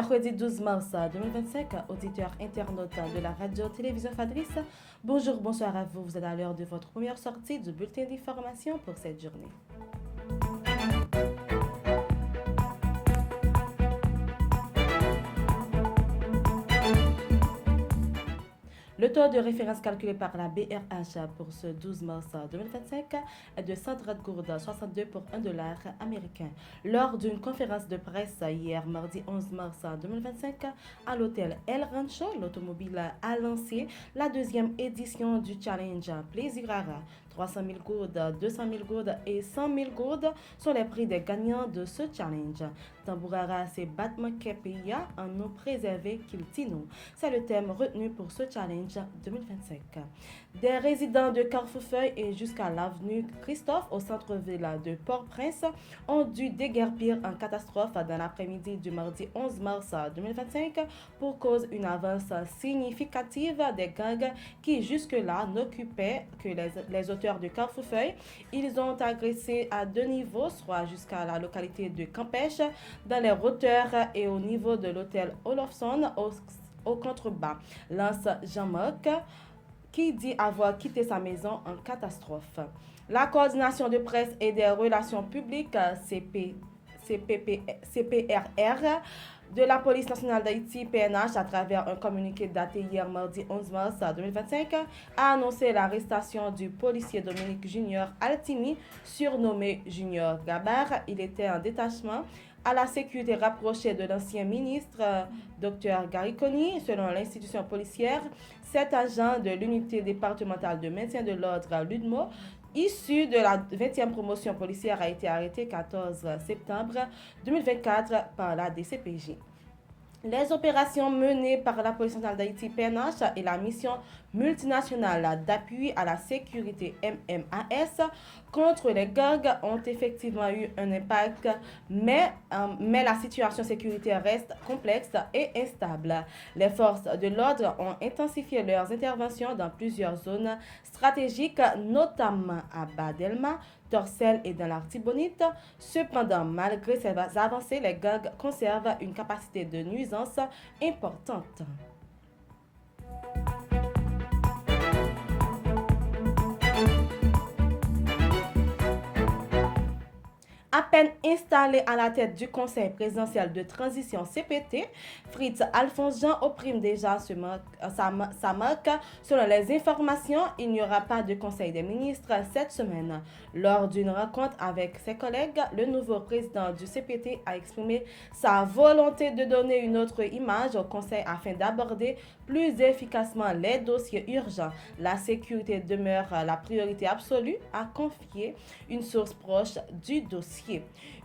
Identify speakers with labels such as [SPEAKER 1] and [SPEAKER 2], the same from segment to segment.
[SPEAKER 1] Mercredi 12 mars 2025, auditeurs internautes de la radio-télévision Fabrice, bonjour, bonsoir à vous. Vous êtes à l'heure de votre première sortie du bulletin d'information pour cette journée. Le taux de référence calculé par la BRH pour ce 12 mars 2025 est de 130 gourdes 62 pour $1 américain. Lors d'une conférence de presse hier, mardi 11 mars 2025, à l'hôtel El Rancho, l'automobile a lancé la deuxième édition du challenge Plaisir Rara. 300 000 gourdes, 200 000 gourdes et 100 000 gourdes sont les prix des gagnants de ce challenge. Tambourara, c'est Batman Kepeya, un nom préservé qu'il tino. C'est le thème retenu pour ce challenge 2025. Des résidents de Carrefourfeuille et jusqu'à l'avenue Christophe au centre-ville de Port-au-Prince ont dû déguerpir en catastrophe dans l'après-midi du mardi 11 mars 2025 pour cause d'une avance significative des gangs qui jusque-là n'occupaient que les auteurs de Carrefourfeuille. Ils ont agressé à deux niveaux, soit jusqu'à la localité de Campèche, dans les hauteurs et au niveau de l'hôtel Olofsson au contrebas. Lance Jean-Marc, qui dit avoir quitté sa maison en catastrophe. La coordination de presse et des relations publiques, CPRR, de la Police nationale d'Haïti, PNH, à travers un communiqué daté hier mardi 11 mars 2025, a annoncé l'arrestation du policier Dominique Junior Altimi, surnommé Junior Gabar. Il était en détachement à la sécurité rapprochée de l'ancien ministre Dr Gariconi. Selon l'institution policière, cet agent de l'unité départementale de maintien de l'ordre l'UDMO, issu de la 20e promotion policière, a été arrêté 14 septembre 2024 par la DCPJ. Les opérations menées par la Police nationale d'Haïti, PNH, et la mission multinationale d'appui à la sécurité MMAS contre les gangs ont effectivement eu un impact, mais la situation sécuritaire reste complexe et instable. Les forces de l'ordre ont intensifié leurs interventions dans plusieurs zones stratégiques, notamment à Badelma, Torcel et dans l'Artibonite. Cependant, malgré ces avancées, les gangs conservent une capacité de nuisance importante. À peine installé à la tête du Conseil présidentiel de transition CPT, Fritz Alphonse Jean opprime déjà sa marque. Selon les informations, il n'y aura pas de Conseil des ministres cette semaine. Lors d'une rencontre avec ses collègues, le nouveau président du CPT a exprimé sa volonté de donner une autre image au Conseil afin d'aborder plus efficacement les dossiers urgents. La sécurité demeure la priorité absolue, a confié une source proche du dossier.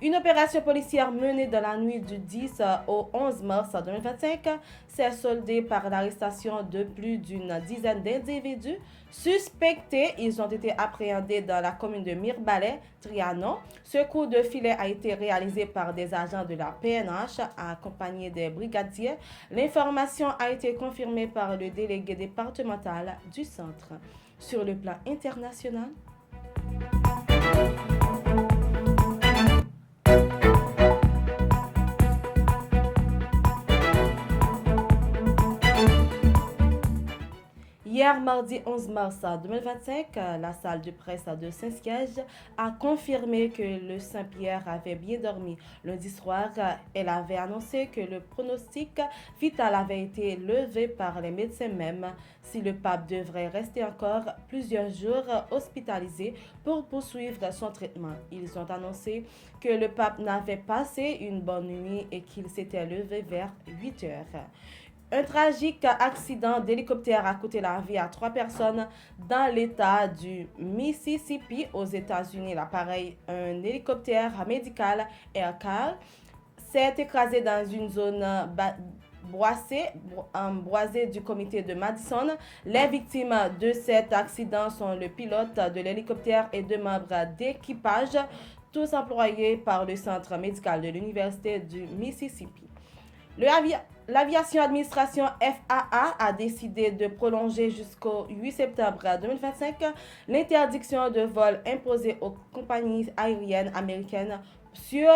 [SPEAKER 1] Une opération policière menée dans la nuit du 10 au 11 mars 2025 s'est soldée par l'arrestation de plus d'une dizaine d'individus suspectés. Ils ont été appréhendés dans la commune de Mirbalet, Trianon. Ce coup de filet a été réalisé par des agents de la PNH accompagnés des brigadiers. L'information a été confirmée par le délégué départemental du centre. Sur le plan international, hier, mardi 11 mars 2025, la salle de presse de Saint-Siège a confirmé que le Saint-Pierre avait bien dormi. Lundi soir, elle avait annoncé que le pronostic vital avait été levé par les médecins même. Si le pape devrait rester encore plusieurs jours hospitalisé pour poursuivre son traitement. Ils ont annoncé que le pape n'avait passé une bonne nuit et qu'il s'était levé vers 8 heures. Un tragique accident d'hélicoptère a coûté la vie à 3 personnes dans l'État du Mississippi aux États-Unis. L'appareil, un hélicoptère médical Air-Car, s'est écrasé dans une zone boisée du comté de Madison. Les victimes de cet accident sont le pilote de l'hélicoptère et deux membres d'équipage, tous employés par le centre médical de l'Université du Mississippi. L'aviation administration FAA a décidé de prolonger jusqu'au 8 septembre 2025 l'interdiction de vol imposée aux compagnies aériennes américaines sur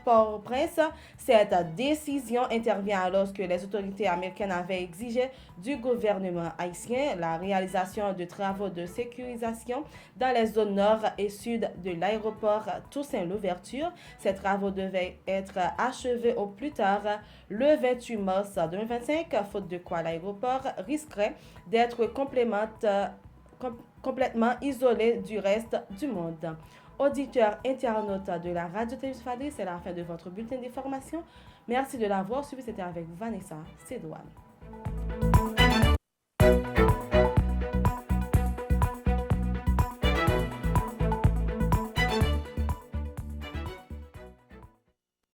[SPEAKER 1] Port-au-Prince. Cette décision intervient alors que les autorités américaines avaient exigé du gouvernement haïtien la réalisation de travaux de sécurisation dans les zones nord et sud de l'aéroport Toussaint-Louverture. Ces travaux devaient être achevés au plus tard le 28 mars 2025, faute de quoi l'aéroport risquerait d'être complètement isolé du reste du monde. Auditeurs, internautes de la radio-télévision Fadé, c'est la fin de votre bulletin d'information. Merci de l'avoir suivi. C'était avec Vanessa Cédouane.